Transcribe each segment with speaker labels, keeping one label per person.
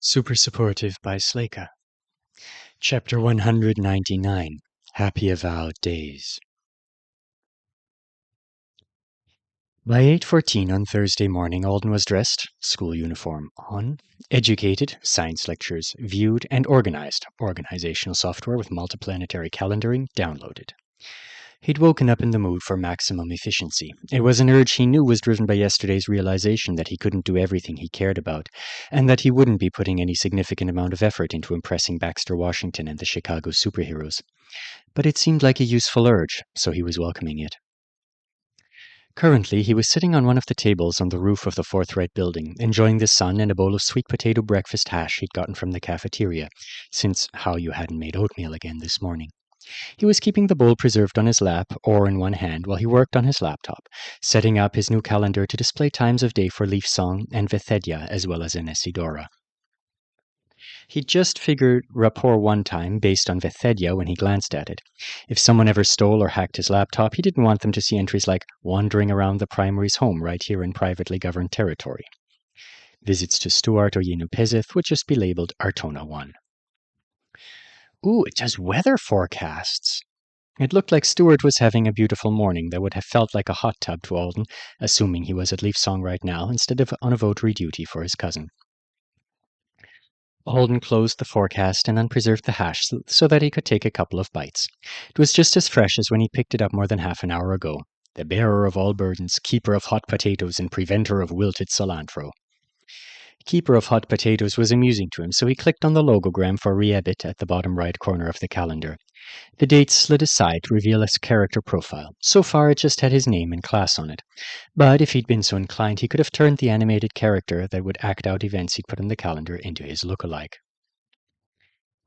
Speaker 1: Super Supportive by Sleyca. Chapter 199. Happy Avowed Days. By 8:14 on Thursday morning, Alden was dressed, school uniform on, educated, science lectures viewed, and organized, organizational software with multiplanetary calendaring downloaded. He'd woken up in the mood for maximum efficiency. It was an urge he knew was driven by yesterday's realization that he couldn't do everything he cared about, and that he wouldn't be putting any significant amount of effort into impressing Baxter Washington and the Chicago superheroes. But it seemed like a useful urge, so he was welcoming it. Currently, he was sitting on one of the tables on the roof of the forthright building, enjoying the sun and a bowl of sweet potato breakfast hash he'd gotten from the cafeteria, since how you hadn't made oatmeal again this morning. He was keeping the bowl preserved on his lap or in one hand while he worked on his laptop, setting up his new calendar to display times of day for Leaf Song and Vethedia as well as Inesidora. He'd just figured rapport one time based on Vethedia when he glanced at it. If someone ever stole or hacked his laptop, he didn't want them to see entries like wandering around the primary's home right here in privately governed territory. Visits to Stuart or Yenupezith would just be labeled Artona 1. Ooh, it does weather forecasts. It looked like Stuart was having a beautiful morning that would have felt like a hot tub to Alden, assuming he was at Leaf Song right now instead of on a votary duty for his cousin. Alden closed the forecast and unpreserved the hash so that he could take a couple of bites. It was just as fresh as when he picked it up more than half an hour ago. The bearer of all burdens, keeper of hot potatoes, and preventer of wilted cilantro. Keeper of Hot Potatoes was amusing to him, so he clicked on the logogram for Reebit at the bottom right corner of the calendar. The dates slid aside to reveal a character profile. So far, it just had his name and class on it. But if he'd been so inclined, he could have turned the animated character that would act out events he'd put on the calendar into his look-alike.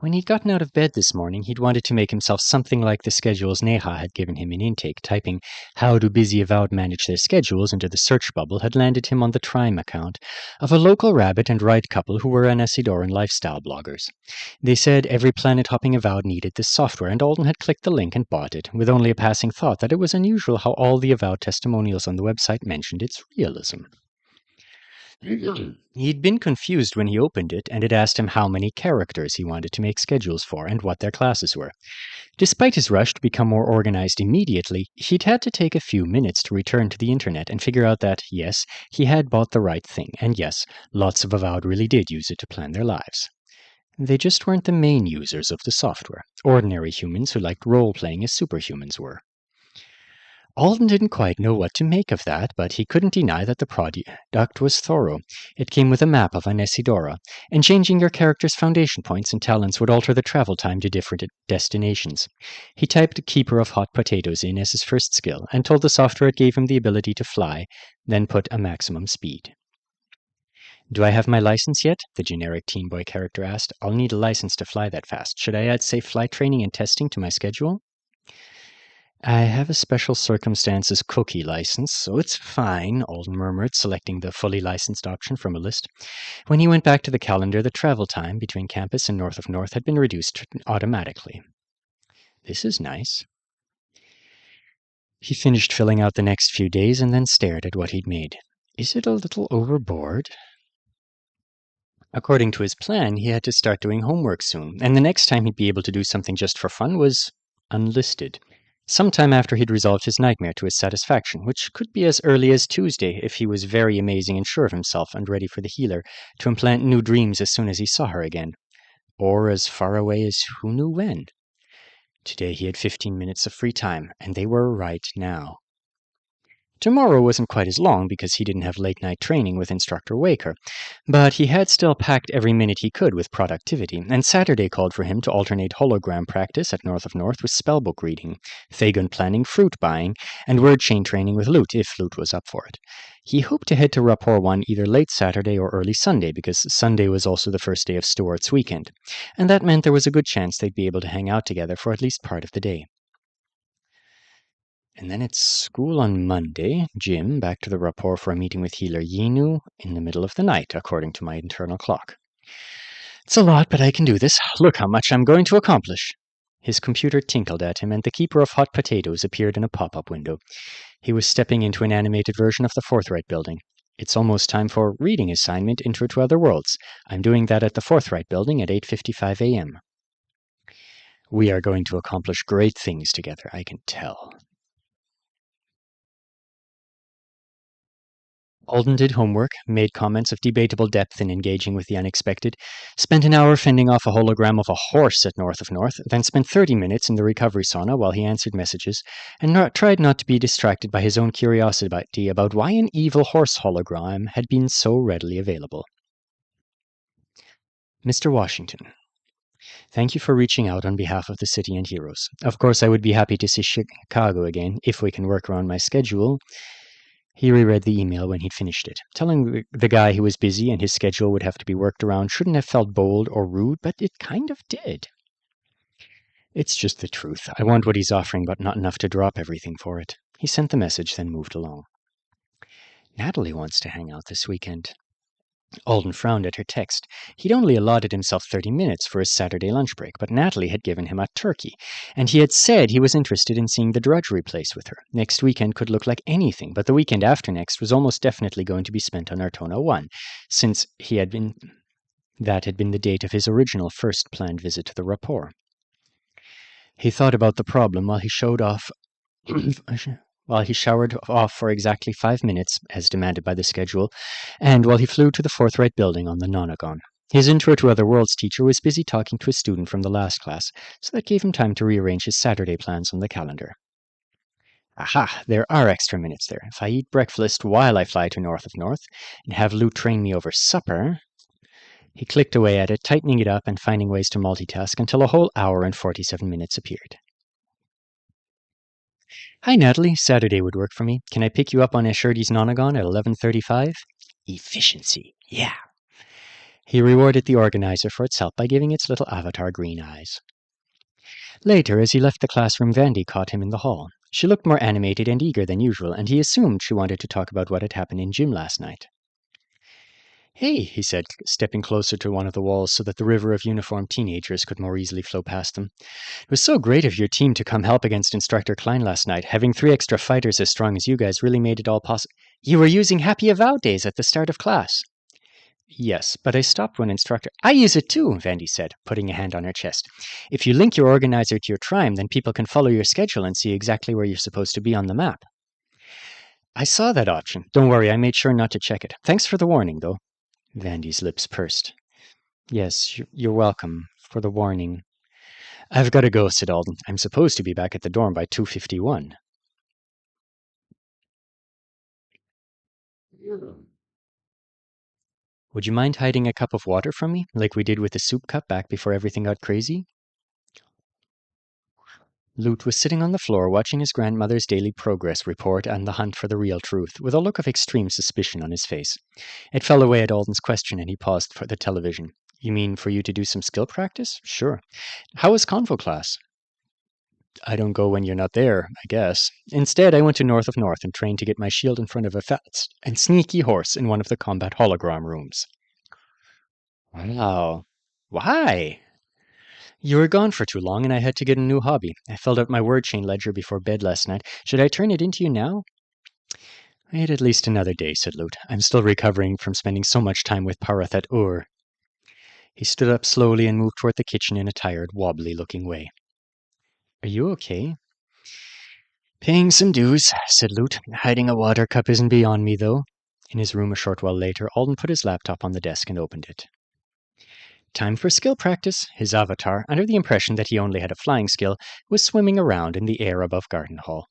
Speaker 1: When he'd gotten out of bed this morning, he'd wanted to make himself something like the schedules Neha had given him in intake. Typing, "How do busy avowed manage their schedules?" into the search bubble had landed him on the Trime account of a local rabbit and ride couple who were Anesidoran lifestyle bloggers. They said every planet-hopping avowed needed this software, and Alden had clicked the link and bought it, with only a passing thought that it was unusual how all the avowed testimonials on the website mentioned its realism. He'd been confused when he opened it, and it asked him how many characters he wanted to make schedules for and what their classes were. Despite his rush to become more organized immediately, he'd had to take a few minutes to return to the internet and figure out that, yes, he had bought the right thing, and yes, lots of avowed really did use it to plan their lives. They just weren't the main users of the software. Ordinary humans who liked role-playing as superhumans were. Alden didn't quite know what to make of that, but he couldn't deny that the product was thorough. It came with a map of Anesidora, and changing your character's foundation points and talents would alter the travel time to different destinations. He typed Keeper of Hot Potatoes in as his first skill, and told the software it gave him the ability to fly, then put a maximum speed. "Do I have my license yet?" the generic teen boy character asked. "I'll need a license to fly that fast. Should I add safe flight training and testing to my schedule?" "I have a special circumstances cookie license, so it's fine," Alden murmured, selecting the fully licensed option from a list. When he went back to the calendar, the travel time between campus and North of North had been reduced automatically. This is nice. He finished filling out the next few days and then stared at what he'd made. Is it a little overboard? According to his plan, he had to start doing homework soon, and the next time he'd be able to do something just for fun was unlisted. Sometime after he'd resolved his nightmare to his satisfaction, which could be as early as Tuesday if he was very amazing and sure of himself and ready for the healer to implant new dreams as soon as he saw her again. Or as far away as who knew when. Today he had 15 minutes of free time, and they were right now. Tomorrow wasn't quite as long because he didn't have late-night training with Instructor Waker, but he had still packed every minute he could with productivity, and Saturday called for him to alternate hologram practice at North of North with spellbook reading, Thagon planning, fruit buying, and word chain training with Loot, if Loot was up for it. He hoped to head to Rapport 1 either late Saturday or early Sunday, because Sunday was also the first day of Stuart's weekend, and that meant there was a good chance they'd be able to hang out together for at least part of the day. And then it's school on Monday, gym, back to the rapport for a meeting with healer Yinu in the middle of the night, according to my internal clock. It's a lot, but I can do this. Look how much I'm going to accomplish. His computer tinkled at him, and the Keeper of Hot Potatoes appeared in a pop-up window. He was stepping into an animated version of the Forthright building. It's almost time for reading assignment Intro to Other Worlds. I'm doing that at the Forthright Building at 8:55 a.m. We are going to accomplish great things together, I can tell. Alden did homework, made comments of debatable depth in engaging with the unexpected, spent an hour fending off a hologram of a horse at North of North, then spent 30 minutes in the recovery sauna while he answered messages, and tried not to be distracted by his own curiosity about why an evil horse hologram had been so readily available. Mr. Washington, thank you for reaching out on behalf of the city and heroes. Of course, I would be happy to see Chicago again, if we can work around my schedule. He reread the email when he'd finished it. Telling the guy he was busy and his schedule would have to be worked around shouldn't have felt bold or rude, but it kind of did. It's just the truth. I want what he's offering, but not enough to drop everything for it. He sent the message, then moved along. Natalie wants to hang out this weekend. Alden frowned at her text. He'd only allotted himself 30 minutes for his Saturday lunch break, but Natalie had given him a turkey, and he had said he was interested in seeing the drudgery place with her. Next weekend could look like anything, but the weekend after next was almost definitely going to be spent on Artona 1, since that had been the date of his original first planned visit to the rapport. He thought about the problem while he showered off for exactly 5 minutes, as demanded by the schedule, and while he flew to the Forthright Building on the Nonagon. His Intro to Other Worlds teacher was busy talking to a student from the last class, so that gave him time to rearrange his Saturday plans on the calendar. Aha, there are extra minutes there. If I eat breakfast while I fly to North of North, and have Lou train me over supper... He clicked away at it, tightening it up and finding ways to multitask until a whole hour and 47 minutes appeared. Hi, Natalie. Saturday would work for me. Can I pick you up on Esherdy's Nonagon at 11:35? Efficiency. Yeah. He rewarded the organizer for its help by giving its little avatar green eyes. Later, as he left the classroom, Vandy caught him in the hall. She looked more animated and eager than usual, and he assumed she wanted to talk about what had happened in gym last night. Hey, he said, stepping closer to one of the walls so that the river of uniformed teenagers could more easily flow past them. It was so great of your team to come help against Instructor Klein last night. Having 3 extra fighters as strong as you guys really made it all possible. You were using Happy Avowed days at the start of class. Yes, but I stopped when Instructor... I use it too, Vandy said, putting a hand on her chest. If you link your organizer to your Trime, then people can follow your schedule and see exactly where you're supposed to be on the map. I saw that option. Don't worry, I made sure not to check it. Thanks for the warning, though. Vandy's lips pursed. Yes, you're welcome for the warning. I've got to go, said Alden. I'm supposed to be back at the dorm by 2:51. Would you mind hiding a cup of water from me, like we did with the soup cup back before everything got crazy? Lute was sitting on the floor watching his grandmother's daily progress report and the hunt for the real truth, with a look of extreme suspicion on his face. It fell away at Alden's question, and he paused for the television. You mean for you to do some skill practice? Sure. How was Convo class? I don't go when you're not there, I guess. Instead, I went to North of North and trained to get my shield in front of a fat and sneaky horse in one of the combat hologram rooms. Wow. Why? You were gone for too long, and I had to get a new hobby. I filled out my word chain ledger before bed last night. Should I turn it into you now? Wait at least another day, said Lute. I'm still recovering from spending so much time with Parath at Ur. He stood up slowly and moved toward the kitchen in a tired, wobbly-looking way. Are you okay? Paying some dues, said Lute. Hiding a water cup isn't beyond me, though. In his room a short while later, Alden put his laptop on the desk and opened it. Time for skill practice. His avatar, under the impression that he only had a flying skill, was swimming around in the air above Garden Hall.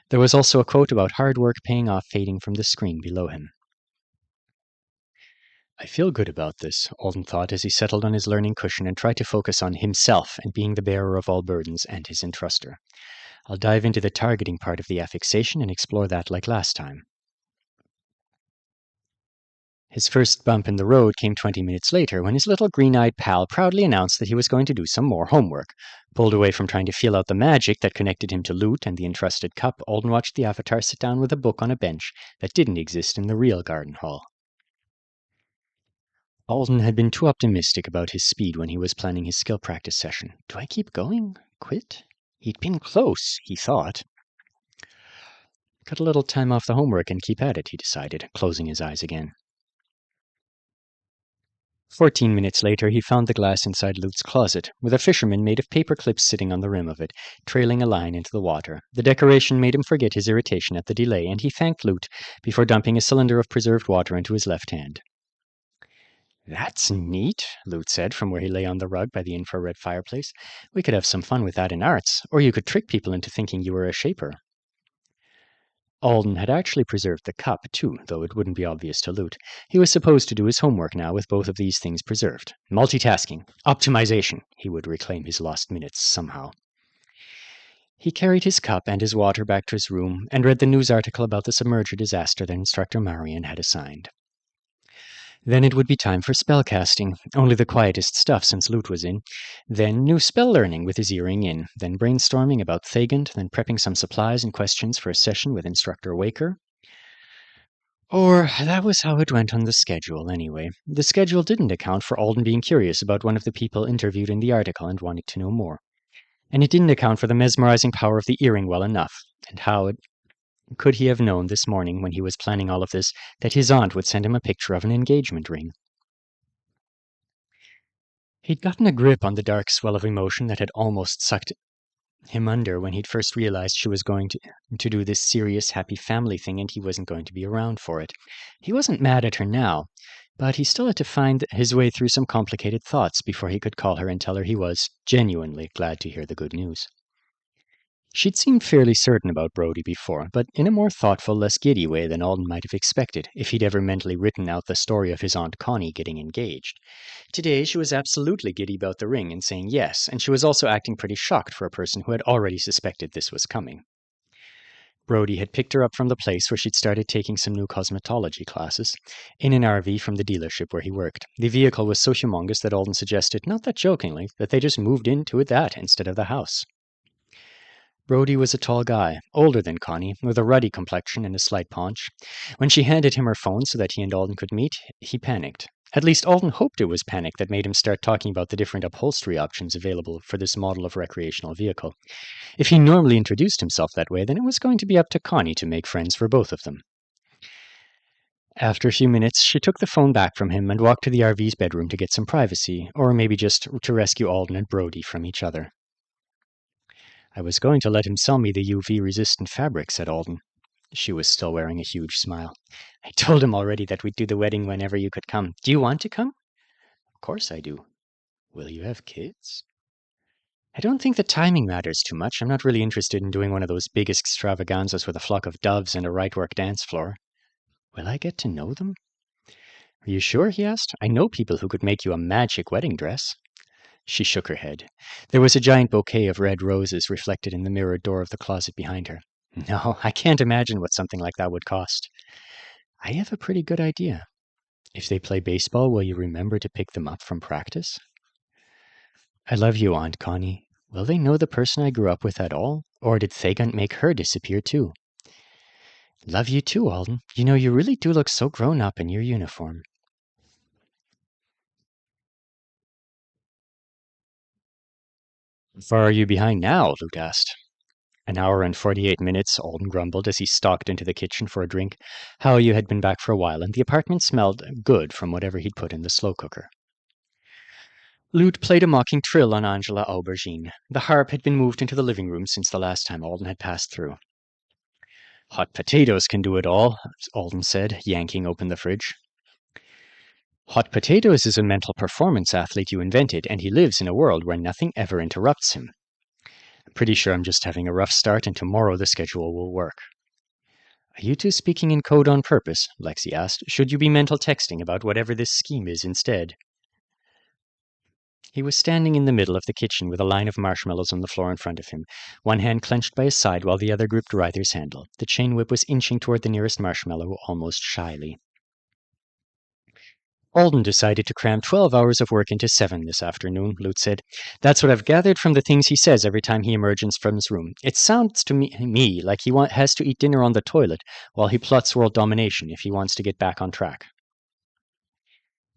Speaker 1: There was also a quote about hard work paying off fading from the screen below him. I feel good about this, Alden thought as he settled on his learning cushion and tried to focus on himself and being the bearer of all burdens and his entruster. I'll dive into the targeting part of the affixation and explore that like last time. His first bump in the road came 20 minutes later when his little green-eyed pal proudly announced that he was going to do some more homework. Pulled away from trying to feel out the magic that connected him to Lute and the entrusted cup, Alden watched the avatar sit down with a book on a bench that didn't exist in the real garden hall. Alden had been too optimistic about his speed when he was planning his skill practice session. Do I keep going? Quit? He'd been close, he thought. Cut a little time off the homework and keep at it, he decided, closing his eyes again. 14 minutes later, he found the glass inside Lute's closet, with a fisherman made of paper clips sitting on the rim of it, trailing a line into the water. The decoration made him forget his irritation at the delay, and he thanked Lute before dumping a cylinder of preserved water into his left hand. That's neat, Lute said from where he lay on the rug by the infrared fireplace. We could have some fun with that in arts, or you could trick people into thinking you were a shaper. Alden had actually preserved the cup, too, though it wouldn't be obvious to Lute. He was supposed to do his homework now with both of these things preserved. Multitasking. Optimization. He would reclaim his lost minutes somehow. He carried his cup and his water back to his room and read the news article about the submerger disaster that Instructor Marion had assigned. Then it would be time for spellcasting, only the quietest stuff since Lute was in. Then new spell learning with his earring in. Then brainstorming about Thagant, then prepping some supplies and questions for a session with Instructor Waker. Or that was how it went on the schedule, anyway. The schedule didn't account for Alden being curious about one of the people interviewed in the article and wanting to know more. And it didn't account for the mesmerizing power of the earring well enough, and how could he have known this morning when he was planning all of this that his aunt would send him a picture of an engagement ring? He'd gotten a grip on the dark swell of emotion that had almost sucked him under when he'd first realized she was going to do this serious, happy family thing and he wasn't going to be around for it. He wasn't mad at her now, but he still had to find his way through some complicated thoughts before he could call her and tell her he was genuinely glad to hear the good news. She'd seemed fairly certain about Brody before, but in a more thoughtful, less giddy way than Alden might have expected if he'd ever mentally written out the story of his Aunt Connie getting engaged. Today she was absolutely giddy about the ring and saying yes, and she was also acting pretty shocked for a person who had already suspected this was coming. Brody had picked her up from the place where she'd started taking some new cosmetology classes, in an RV from the dealership where he worked. The vehicle was so humongous that Alden suggested, not that jokingly, that they just moved into that instead of the house. Brody was a tall guy, older than Connie, with a ruddy complexion and a slight paunch. When she handed him her phone so that he and Alden could meet, he panicked. At least Alden hoped it was panic that made him start talking about the different upholstery options available for this model of recreational vehicle. If he normally introduced himself that way, then it was going to be up to Connie to make friends for both of them. After a few minutes, she took the phone back from him and walked to the RV's bedroom to get some privacy, or maybe just to rescue Alden and Brody from each other. I was going to let him sell me the UV-resistant fabric, said Alden. She was still wearing a huge smile. I told him already that we'd do the wedding whenever you could come. Do you want to come? Of course I do. Will you have kids? I don't think the timing matters too much. I'm not really interested in doing one of those big extravaganzas with a flock of doves and a right-work dance floor. Will I get to know them? Are you sure? He asked. I know people who could make you a magic wedding dress. She shook her head. There was a giant bouquet of red roses reflected in the mirrored door of the closet behind her. No, I can't imagine what something like that would cost. I have a pretty good idea. If they play baseball, will you remember to pick them up from practice? I love you, Aunt Connie. Will they know the person I grew up with at all? Or did Thagant make her disappear too? Love you too, Alden. You know, you really do look so grown up in your uniform. How far are you behind now? Luke asked. An hour and 48 minutes, Alden grumbled as he stalked into the kitchen for a drink. How you had been back for a while, and the apartment smelled good from whatever he'd put in the slow cooker. Lute played a mocking trill on Angela Aubergine. The harp had been moved into the living room since the last time Alden had passed through. Hot potatoes can do it all, Alden said, yanking open the fridge. Hot Potatoes is a mental performance athlete you invented, and he lives in a world where nothing ever interrupts him. I'm pretty sure I'm just having a rough start, and tomorrow the schedule will work. Are you two speaking in code on purpose? Lexi asked. Should you be mental texting about whatever this scheme is instead? He was standing in the middle of the kitchen with a line of marshmallows on the floor in front of him, one hand clenched by his side while the other gripped Ryther's handle. The chain whip was inching toward the nearest marshmallow almost shyly. Alden decided to cram 12 hours of work into 7 this afternoon, Lute said. That's what I've gathered from the things he says every time he emerges from his room. It sounds to me like he has to eat dinner on the toilet while he plots world domination if he wants to get back on track.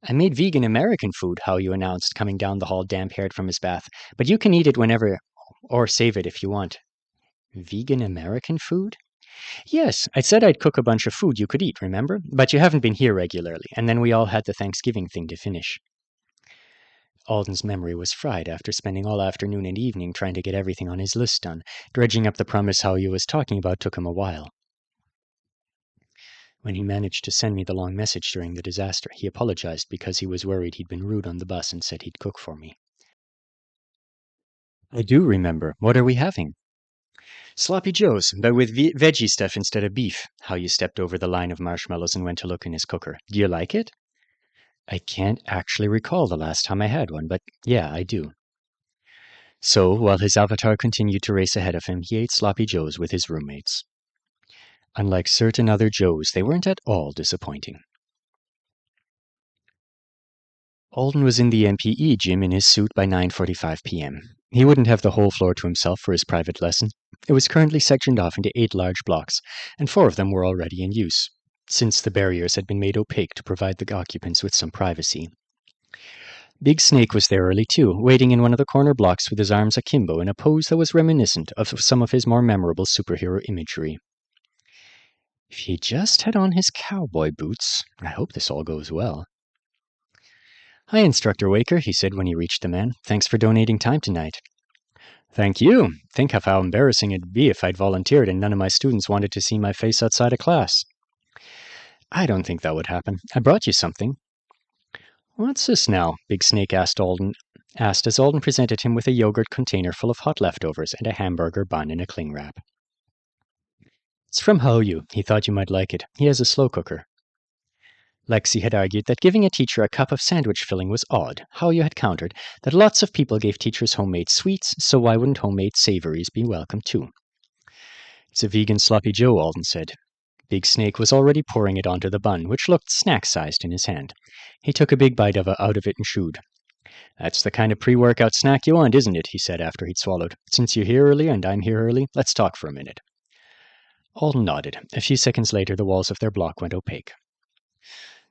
Speaker 1: I made vegan American food, Hao-Yu announced, coming down the hall damp-haired from his bath. But you can eat it whenever, or save it if you want. Vegan American food? Yes, I said I'd cook a bunch of food you could eat, remember? But you haven't been here regularly, and then we all had the Thanksgiving thing to finish. Alden's memory was fried after spending all afternoon and evening trying to get everything on his list done. Dredging up the promise how he was talking about took him a while. When he managed to send me the long message during the disaster, he apologized because he was worried he'd been rude on the bus and said he'd cook for me. I do remember. What are we having? Sloppy Joes, but with veggie stuff instead of beef. How you stepped over the line of marshmallows and went to look in his cooker. Do you like it? I can't actually recall the last time I had one, but yeah, I do. So, while his avatar continued to race ahead of him, he ate Sloppy Joes with his roommates. Unlike certain other Joes, they weren't at all disappointing. Alden was in the MPE gym in his suit by 9:45 p.m. He wouldn't have the whole floor to himself for his private lesson. It was currently sectioned off into 8 large blocks, and 4 of them were already in use, since the barriers had been made opaque to provide the occupants with some privacy. Big Snake was there early too, waiting in one of the corner blocks with his arms akimbo in a pose that was reminiscent of some of his more memorable superhero imagery. If he just had on his cowboy boots, I hope this all goes well. Hi, Instructor Waker, he said when he reached the man. Thanks for donating time tonight. Thank you. Think of how embarrassing it'd be if I'd volunteered and none of my students wanted to see my face outside of class. I don't think that would happen. I brought you something. What's this now? Big Snake asked as Alden presented him with a yogurt container full of hot leftovers and a hamburger bun in a cling wrap. It's from Hou. He thought you might like it. He has a slow cooker. Lexi had argued that giving a teacher a cup of sandwich filling was odd. Hou had countered that lots of people gave teachers homemade sweets, so why wouldn't homemade savories be welcome too? It's a vegan sloppy Joe, Alden said. Big Snake was already pouring it onto the bun, which looked snack-sized in his hand. He took a big bite out of it and chewed. That's the kind of pre-workout snack you want, isn't it? He said after he'd swallowed. Since you're here early and I'm here early, let's talk for a minute. Alden nodded. A few seconds later, the walls of their block went opaque.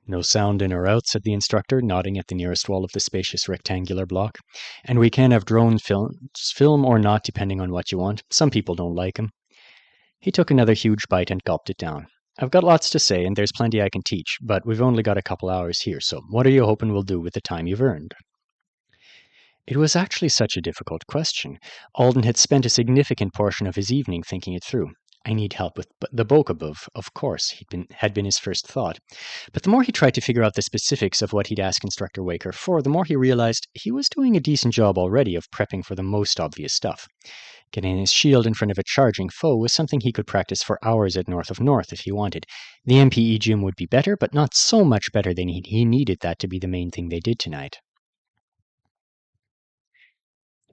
Speaker 1: No sound in or out, said the instructor, nodding at the nearest wall of the spacious rectangular block. And we can have drone film or not, depending on what you want. Some people don't like 'em. He took another huge bite and gulped it down. I've got lots to say, and there's plenty I can teach, but we've only got a couple hours here, so what are you hoping we'll do with the time you've earned? It was actually such a difficult question. Alden had spent a significant portion of his evening thinking it through. I need help with the bulk of course, had been his first thought. But the more he tried to figure out the specifics of what he'd ask Instructor Waker for, the more he realized he was doing a decent job already of prepping for the most obvious stuff. Getting his shield in front of a charging foe was something he could practice for hours at North of North if he wanted. The MPE gym would be better, but not so much better than he needed that to be the main thing they did tonight.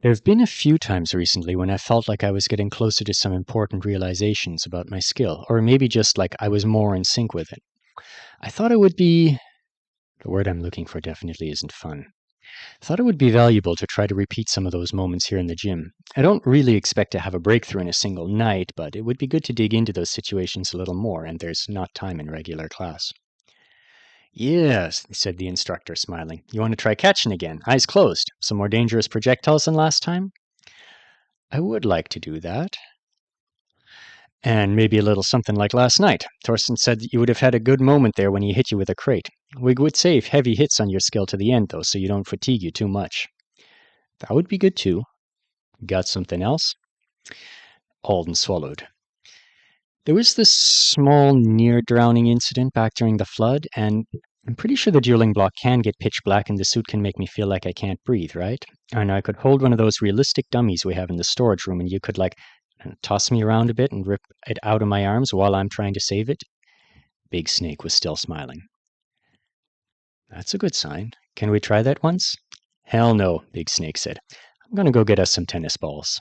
Speaker 1: There have been a few times recently when I felt like I was getting closer to some important realizations about my skill, or maybe just like I was more in sync with it. I thought it would be... The word I'm looking for definitely isn't fun. I thought it would be valuable to try to repeat some of those moments here in the gym. I don't really expect to have a breakthrough in a single night, but it would be good to dig into those situations a little more, and there's not time in regular class. Yes, said the instructor, smiling. You want to try catching again? Eyes closed. Some more dangerous projectiles than last time? I would like to do that. And maybe a little something like last night. Thorsten said that you would have had a good moment there when he hit you with a crate. We would save heavy hits on your skill to the end, though, so you don't fatigue you too much. That would be good, too. Got something else? Alden swallowed. There was this small near-drowning incident back during the flood, and I'm pretty sure the dueling block can get pitch black and the suit can make me feel like I can't breathe, right? And I could hold one of those realistic dummies we have in the storage room and you could, toss me around a bit and rip it out of my arms while I'm trying to save it? Big Snake was still smiling. That's a good sign. Can we try that once? Hell no, Big Snake said. I'm gonna go get us some tennis balls.